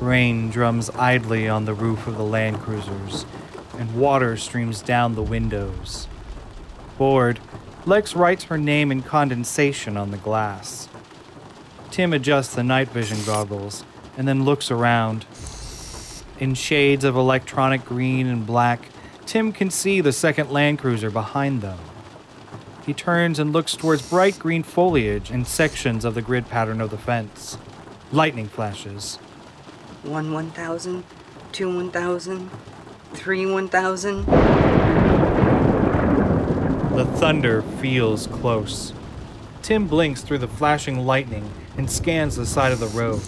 Rain drums idly on the roof of the Land Cruisers, and water streams down the windows. Bored, Lex writes her name in condensation on the glass. Tim adjusts the night vision goggles and then looks around. In shades of electronic green and black, Tim can see the second Land Cruiser behind them. He turns and looks towards bright green foliage and sections of the grid pattern of the fence. Lightning flashes. 1 1,000, 2 1,000, 3 1,000. The thunder feels close. Tim blinks through the flashing lightning and scans the side of the road.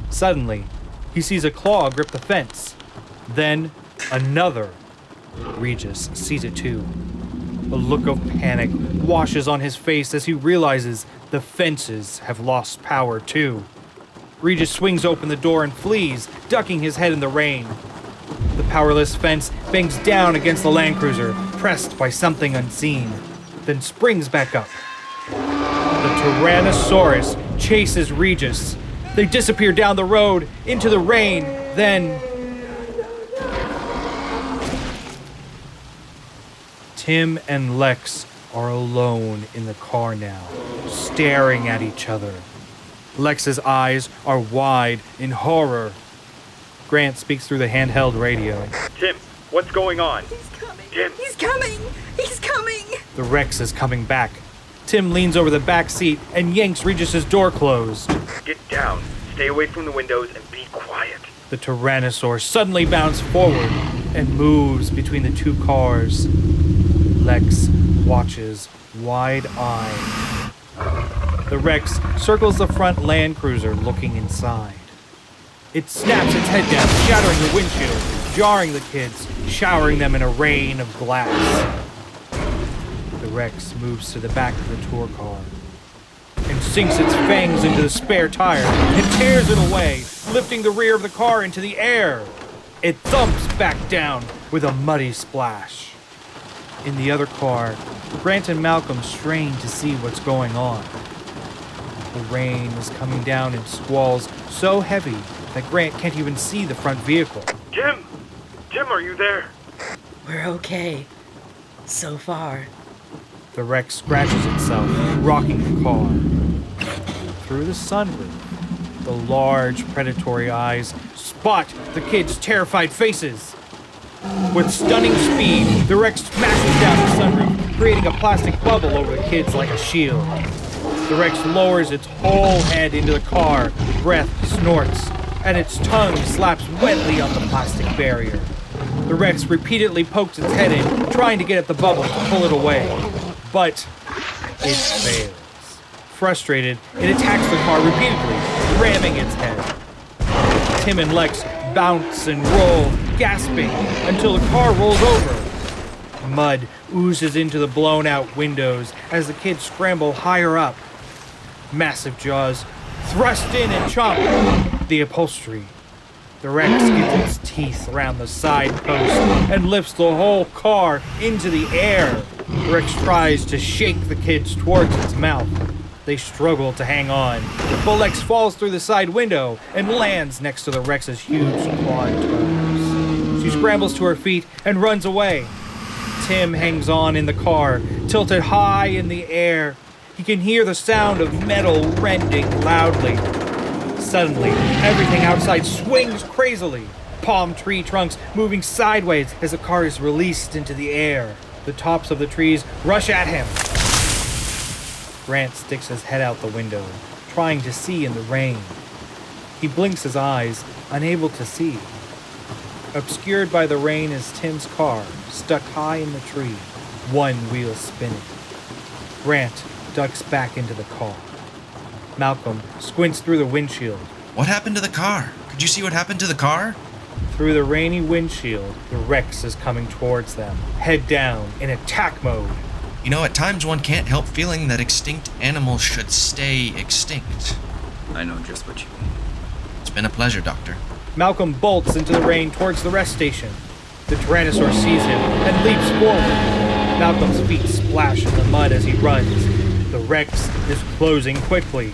Suddenly, he sees a claw grip the fence. Then, another. Regis sees it too. A look of panic washes on his face as he realizes the fences have lost power too. Regis swings open the door and flees, ducking his head in the rain. The powerless fence bangs down against the Land Cruiser, pressed by something unseen, then springs back up. The Tyrannosaurus chases Regis. They disappear down the road, into the rain, then... Tim and Lex are alone in the car now, staring at each other. Lex's eyes are wide in horror. Grant speaks through the handheld radio. Tim, what's going on? He's coming. Tim. He's coming. He's coming. The Rex is coming back. Tim leans over the back seat and yanks Regis's door closed. Get down, stay away from the windows, and be quiet. The Tyrannosaur suddenly bounds forward and moves between the two cars. Lex watches, wide-eyed. The Rex circles the front Land Cruiser, looking inside. It snaps its head down, shattering the windshield, jarring the kids, showering them in a rain of glass. The Rex moves to the back of the tour car and sinks its fangs into the spare tire and tears it away, lifting the rear of the car into the air. It thumps back down with a muddy splash. In the other car, Grant and Malcolm strain to see what's going on. The rain is coming down in squalls so heavy that Grant can't even see the front vehicle. Tim! Tim, are you there? We're okay. So far. The Rex scratches itself, rocking the car. Through the sunroof, the large predatory eyes spot the kids' terrified faces. With stunning speed, the Rex smashes down the sunroof, creating a plastic bubble over the kids like a shield. The Rex lowers its whole head into the car, breath snorts, and its tongue slaps wetly on the plastic barrier. The Rex repeatedly pokes its head in, trying to get at the bubble to pull it away. But it fails. Frustrated, it attacks the car repeatedly, ramming its head. Tim and Lex bounce and roll, gasping, until the car rolls over. Mud oozes into the blown-out windows as the kids scramble higher up. Massive jaws thrust in and chomp the upholstery. The Rex gets its teeth around the side post and lifts the whole car into the air. The Rex tries to shake the kids towards its mouth. They struggle to hang on, but Lex falls through the side window and lands next to the Rex's huge clawed toes. She scrambles to her feet and runs away. Tim hangs on in the car, tilted high in the air. He can hear the sound of metal rending loudly. Suddenly, everything outside swings crazily. Palm tree trunks moving sideways as the car is released into the air. The tops of the trees rush at him. Grant sticks his head out the window, trying to see in the rain. He blinks his eyes, unable to see. Obscured by the rain is Tim's car, stuck high in the tree, one wheel spinning. Grant ducks back into the car. Malcolm squints through the windshield. What happened to the car? Could you see what happened to the car? Through the rainy windshield, the Rex is coming towards them, head down, in attack mode. You know, at times one can't help feeling that extinct animals should stay extinct. I know just what you mean. It's been a pleasure, Doctor. Malcolm bolts into the rain towards the rest station. The Tyrannosaur sees him and leaps forward. Malcolm's feet splash in the mud as he runs. The Rex is closing quickly.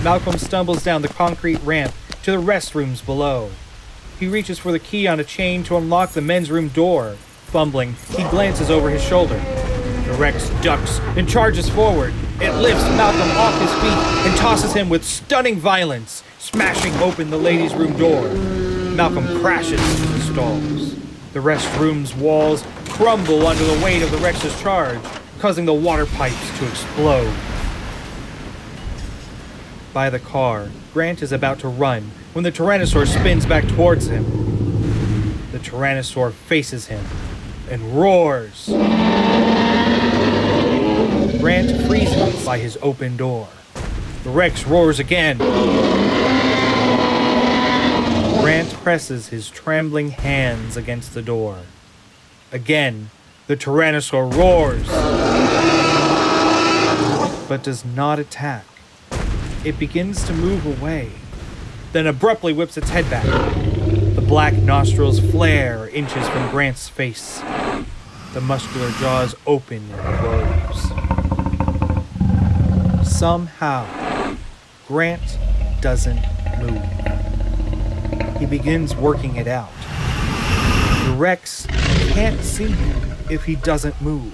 Malcolm stumbles down the concrete ramp to the restrooms below. He reaches for the key on a chain to unlock the men's room door. Fumbling, he glances over his shoulder. The Rex ducks and charges forward. It lifts Malcolm off his feet and tosses him with stunning violence, smashing open the ladies' room door. Malcolm crashes into the stalls. The restroom's walls crumble under the weight of the Rex's charge, causing the water pipes to explode. By the car, Grant is about to run when the Tyrannosaur spins back towards him. The Tyrannosaur faces him and roars. Grant freezes by his open door. The Rex roars again. Grant presses his trembling hands against the door. Again, the Tyrannosaur roars, but does not attack. It begins to move away, then abruptly whips its head back. The black nostrils flare inches from Grant's face. The muscular jaws open and close. Somehow, Grant doesn't move. He begins working it out. The Rex can't see him if he doesn't move.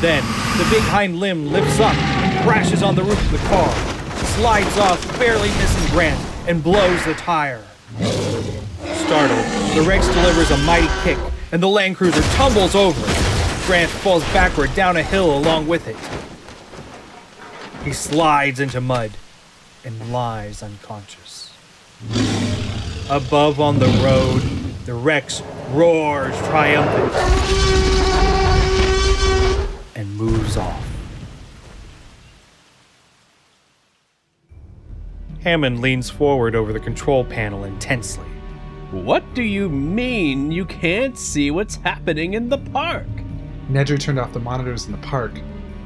Then, the big hind limb lifts up and crashes on the roof of the car, slides off, barely missing Grant, and blows the tire. Startled, the Rex delivers a mighty kick, and the Land Cruiser tumbles over. Grant falls backward down a hill along with it. He slides into mud and lies unconscious. Above on the road, the Rex roars triumphant and moves off. Hammond leans forward over the control panel intensely. What do you mean you can't see what's happening in the park? Nedry turned off the monitors in the park.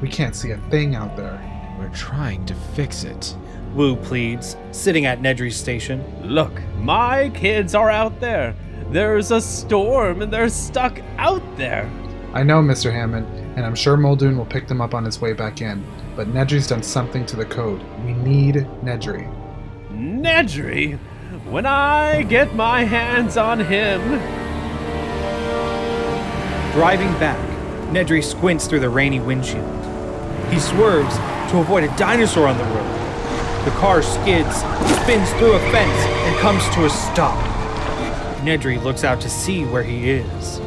We can't see a thing out there. We're trying to fix it. Wu pleads, sitting at Nedry's station. Look, my kids are out there. There's a storm and they're stuck out there. I know, Mr. Hammond, and I'm sure Muldoon will pick them up on his way back in. But Nedry's done something to the code. We need Nedry. Nedry? When I get my hands on him... Driving back, Nedry squints through the rainy windshield. He swerves to avoid a dinosaur on the road. The car skids, spins through a fence, and comes to a stop. Nedry looks out to see where he is.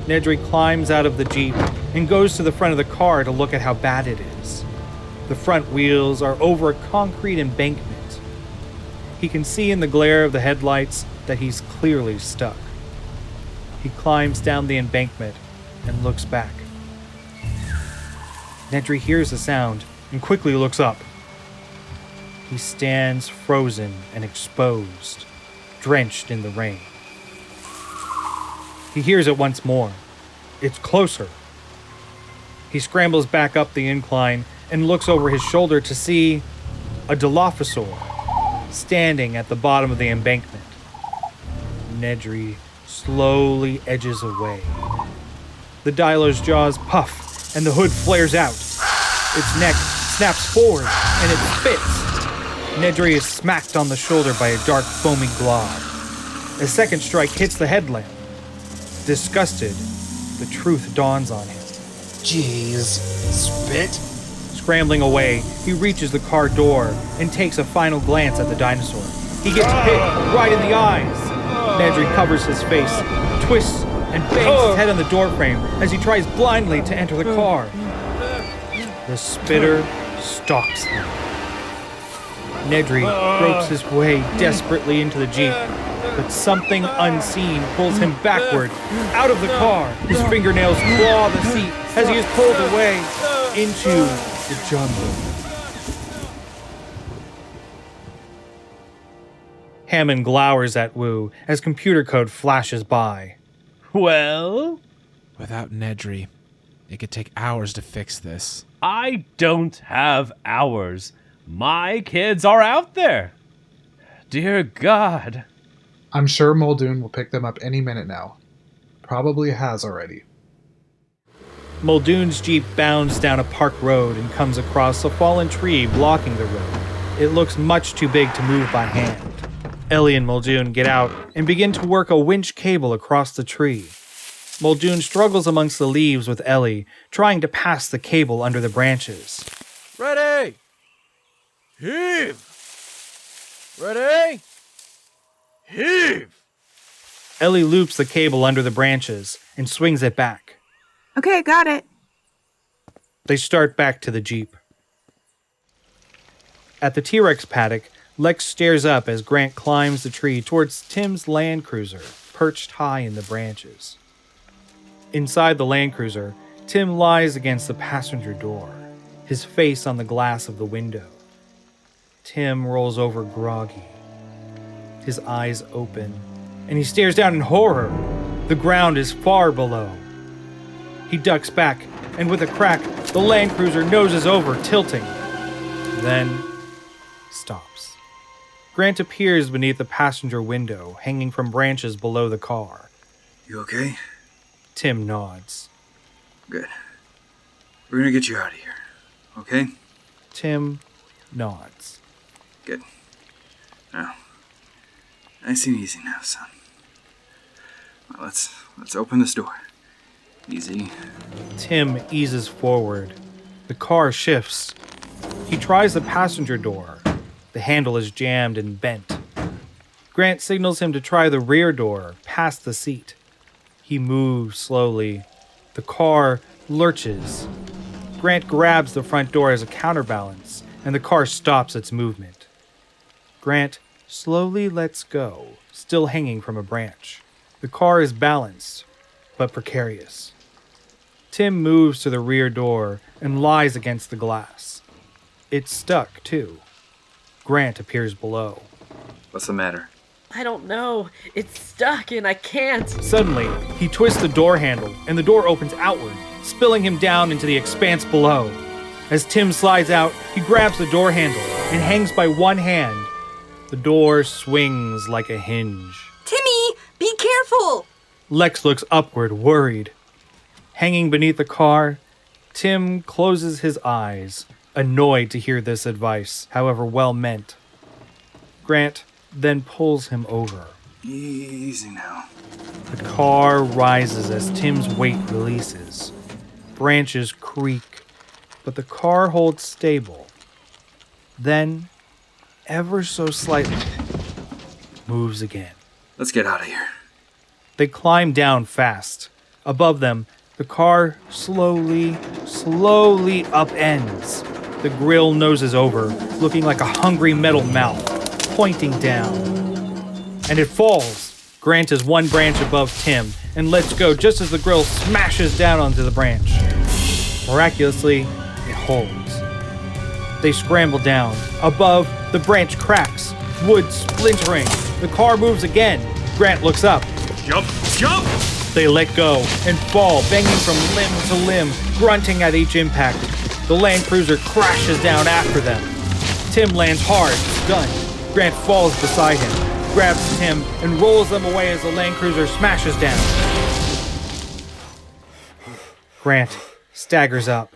Nedry climbs out of the Jeep and goes to the front of the car to look at how bad it is. The front wheels are over a concrete embankment. He can see in the glare of the headlights that he's clearly stuck. He climbs down the embankment and looks back. Nedry hears the sound and quickly looks up. He stands frozen and exposed, drenched in the rain. He hears it once more. It's closer. He scrambles back up the incline and looks over his shoulder to see a Dilophosaur standing at the bottom of the embankment. Nedry slowly edges away. The Dilo's jaws puff and the hood flares out. Its neck snaps forward and it spits. Nedry is smacked on the shoulder by a dark foamy glob. A second strike hits the headlamp. Disgusted, the truth dawns on him. Jeez, spit? Scrambling away, he reaches the car door and takes a final glance at the dinosaur. He gets hit right in the eyes. Nedry covers his face, twists, and bangs his head on the doorframe as he tries blindly to enter the car. The spitter stalks him. Nedry gropes his way desperately into the Jeep, but something unseen pulls him backward, out of the car. His fingernails claw the seat as he is pulled away into the jungle. Hammond glowers at Wu as computer code flashes by. Well? Without Nedry, it could take hours to fix this. I don't have hours. My kids are out there. Dear God. I'm sure Muldoon will pick them up any minute now. Probably has already. Muldoon's Jeep bounds down a park road and comes across a fallen tree blocking the road. It looks much too big to move by hand. Ellie and Muldoon get out and begin to work a winch cable across the tree. Muldoon struggles amongst the leaves with Ellie, trying to pass the cable under the branches. Ready! Heave! Ready? Heave! Ellie loops the cable under the branches and swings it back. Okay, got it. They start back to the Jeep. At the T-Rex paddock, Lex stares up as Grant climbs the tree towards Tim's Land Cruiser, perched high in the branches. Inside the Land Cruiser, Tim lies against the passenger door, his face on the glass of the window. Tim rolls over groggy. His eyes open, and he stares down in horror. The ground is far below. He ducks back, and with a crack, the Land Cruiser noses over, tilting. Then stops. Grant appears beneath the passenger window, hanging from branches below the car. You okay? Tim nods. Good. We're gonna get you out of here, okay? Tim nods. Good. Now, nice and easy now, son. Well, let's open this door. Easy. Tim eases forward. The car shifts. He tries the passenger door. The handle is jammed and bent. Grant signals him to try the rear door, past the seat. He moves slowly. The car lurches. Grant grabs the front door as a counterbalance, and the car stops its movement. Grant slowly lets go, still hanging from a branch. The car is balanced, but precarious. Tim moves to the rear door and lies against the glass. It's stuck, too. Grant appears below. What's the matter? I don't know. It's stuck and I can't. Suddenly, he twists the door handle, and the door opens outward, spilling him down into the expanse below. As Tim slides out, he grabs the door handle and hangs by one hand. The door swings like a hinge. Timmy, be careful! Lex looks upward, worried. Hanging beneath the car, Tim closes his eyes, annoyed to hear this advice, however well meant. Grant then pulls him over. Easy now. The car rises as Tim's weight releases. Branches creak, but the car holds stable. Then, ever so slightly, moves again. Let's get out of here. They climb down fast. Above them, the car slowly upends. The grill noses over, looking like a hungry metal mouth, pointing down. And it falls. Grant is one branch above Tim and lets go just as the grill smashes down onto the branch. Miraculously, it holds. They scramble down. Above, the branch cracks, wood splintering. The car moves again. Grant looks up. Jump! Jump! They let go and fall, banging from limb to limb, grunting at each impact. The Land Cruiser crashes down after them. Tim lands hard, stunned. Grant falls beside him, grabs Tim, and rolls them away as the Land Cruiser smashes down. Grant staggers up,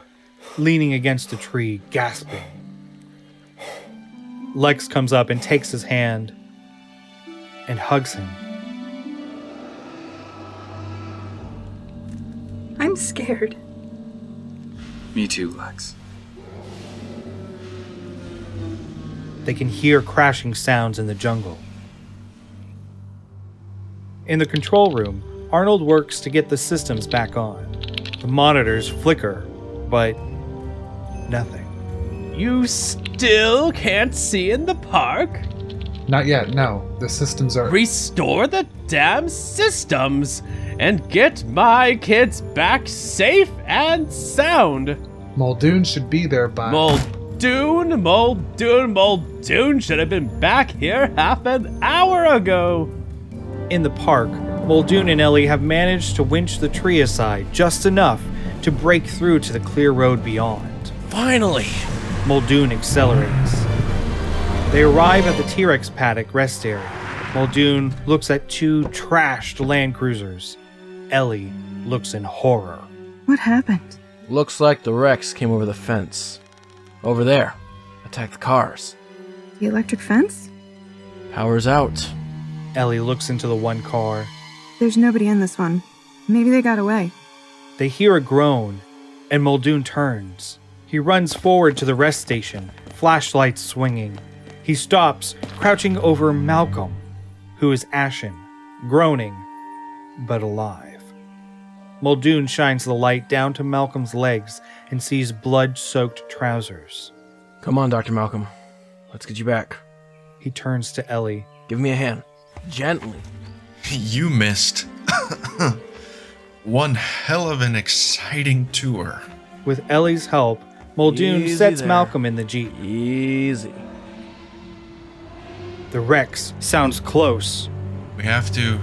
leaning against a tree, gasping. Lex comes up and takes his hand and hugs him. I'm scared. Me too, Lex. They can hear crashing sounds in the jungle. In the control room, Arnold works to get the systems back on. The monitors flicker, but nothing. You still can't see in the park? Not yet, no. The systems are... Restore the damn systems and get my kids back safe and sound. Muldoon should be there by... Muldoon should have been back here half an hour ago. In the park, Muldoon and Ellie have managed to winch the tree aside just enough to break through to the clear road beyond. Finally! Muldoon accelerates. They arrive at the T-Rex paddock rest area. Muldoon looks at two trashed Land Cruisers. Ellie looks in horror. What happened? Looks like the Rex came over the fence. Over there. Attacked the cars. The electric fence? Power's out. Ellie looks into the one car. There's nobody in this one. Maybe they got away. They hear a groan, and Muldoon turns. He runs forward to the rest station, flashlights swinging. He stops, crouching over Malcolm, who is ashen, groaning, but alive. Muldoon shines the light down to Malcolm's legs and sees blood-soaked trousers. Come on, Dr. Malcolm. Let's get you back. He turns to Ellie. Give me a hand. Gently. You missed. One hell of an exciting tour. With Ellie's help, Muldoon Easy sets there. Malcolm in the Jeep. Easy. The Rex sounds close. We have to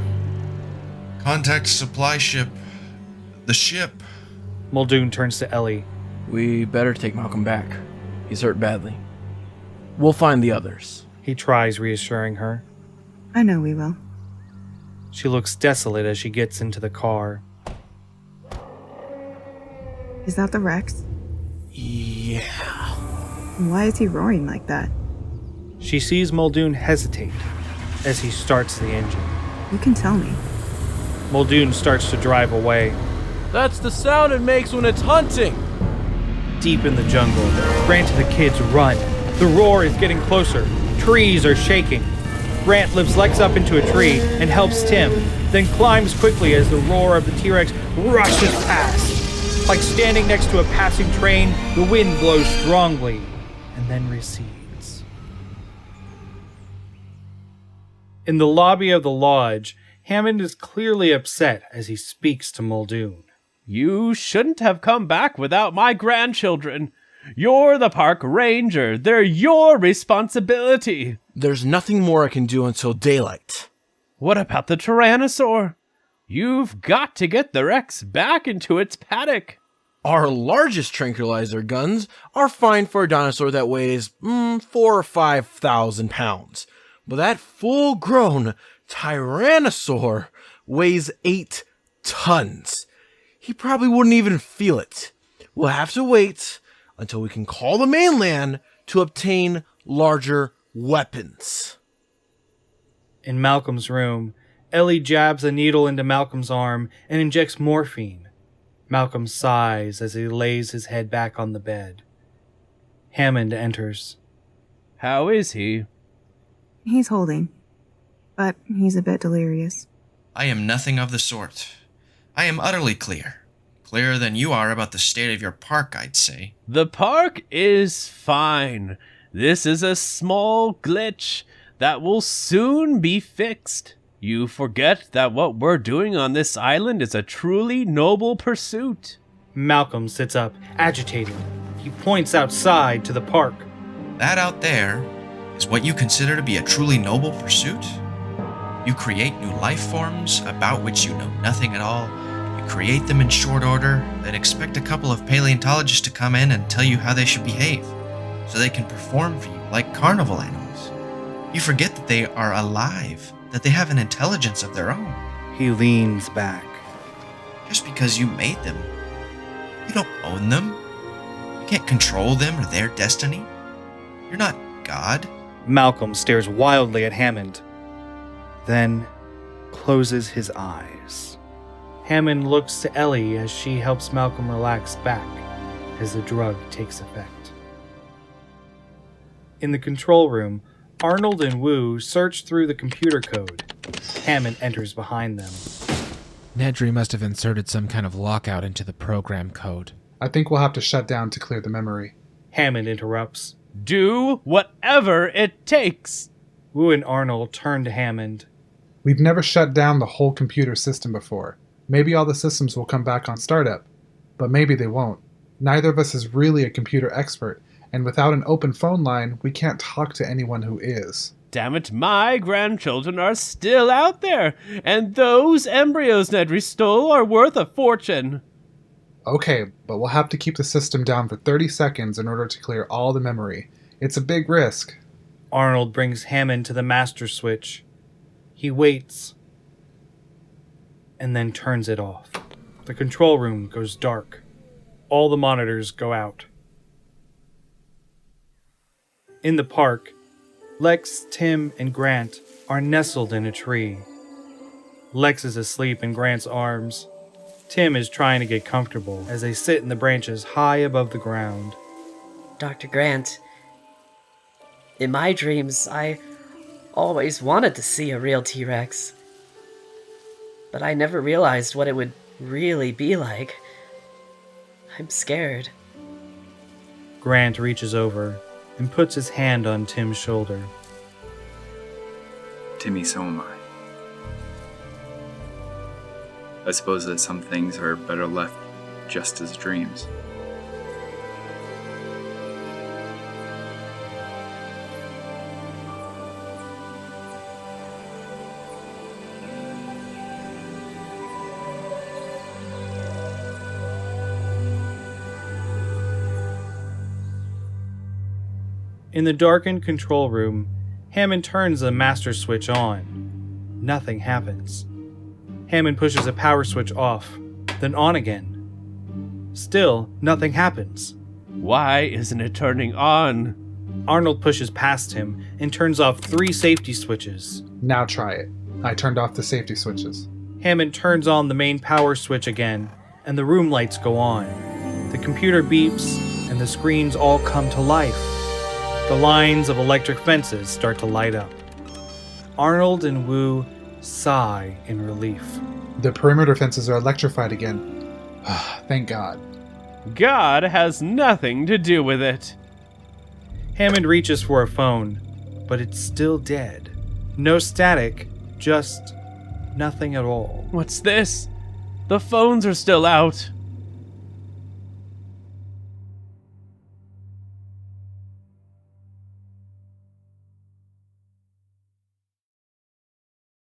contact supply ship. The ship. Muldoon turns to Ellie. We better take Malcolm back. He's hurt badly. We'll find the others. He tries reassuring her. I know we will. She looks desolate as she gets into the car. Is that the Rex? Yeah. Why is he roaring like that? She sees Muldoon hesitate as he starts the engine. You can tell me. Muldoon starts to drive away. That's the sound it makes when it's hunting. Deep in the jungle, Grant and the kids run. The roar is getting closer. Trees are shaking. Grant lifts Lex up into a tree and helps Tim, then climbs quickly as the roar of the T-Rex rushes past. Like standing next to a passing train, the wind blows strongly and then recedes. In the lobby of the lodge, Hammond is clearly upset as he speaks to Muldoon. You shouldn't have come back without my grandchildren. You're the park ranger. They're your responsibility. There's nothing more I can do until daylight. What about the Tyrannosaur? You've got to get the Rex back into its paddock. Our largest tranquilizer guns are fine for a dinosaur that weighs 4,000 or 5,000 pounds. But that full-grown Tyrannosaur weighs 8 tons. He probably wouldn't even feel it. We'll have to wait until we can call the mainland to obtain larger weapons. In Malcolm's room, Ellie jabs a needle into Malcolm's arm and injects morphine. Malcolm sighs as he lays his head back on the bed. Hammond enters. How is he? He's holding, but he's a bit delirious. I am nothing of the sort. I am utterly clear. Clearer than you are about the state of your park, I'd say. The park is fine. This is a small glitch that will soon be fixed. You forget that what we're doing on this island is a truly noble pursuit. Malcolm sits up, agitated. He points outside to the park. That out there is what you consider to be a truly noble pursuit? You create new life forms about which you know nothing at all. You create them in short order, then expect a couple of paleontologists to come in and tell you how they should behave, so they can perform for you like carnival animals. You forget that they are alive, that they have an intelligence of their own. He leans back. Just because you made them, you don't own them. You can't control them or their destiny. You're not God. Malcolm stares wildly at Hammond, then closes his eyes. Hammond looks to Ellie as she helps Malcolm relax back as the drug takes effect. In the control room, Arnold and Wu search through the computer code. Hammond enters behind them. Nedry must have inserted some kind of lockout into the program code. I think we'll have to shut down to clear the memory. Hammond interrupts. Do whatever it takes. Wu and Arnold turn to Hammond. We've never shut down the whole computer system before. Maybe all the systems will come back on startup, but maybe they won't. Neither of us is really a computer expert, and without an open phone line, we can't talk to anyone who is. Damn it, my grandchildren are still out there, and those embryos Nedry stole are worth a fortune. Okay, but we'll have to keep the system down for 30 seconds in order to clear all the memory. It's a big risk. Arnold brings Hammond to the master switch. He waits, and then turns it off. The control room goes dark. All the monitors go out. In the park, Lex, Tim, and Grant are nestled in a tree. Lex is asleep in Grant's arms. Tim is trying to get comfortable as they sit in the branches high above the ground. Dr. Grant, in my dreams, I always wanted to see a real T-Rex. But I never realized what it would really be like. I'm scared. Grant reaches over and puts his hand on Tim's shoulder. Timmy, so am I. I suppose that some things are better left just as dreams. In the darkened control room, Hammond turns the master switch on. Nothing happens. Hammond pushes a power switch off, then on again. Still, nothing happens. Why isn't it turning on? Arnold pushes past him and turns off 3 safety switches. Now try it. I turned off the safety switches. Hammond turns on the main power switch again, and the room lights go on. The computer beeps, and the screens all come to life. The lines of electric fences start to light up. Arnold and Wu sigh in relief. The perimeter fences are electrified again. Thank God. God has nothing to do with it. Hammond reaches for a phone, but it's still dead. No static, just nothing at all. What's this? The phones are still out.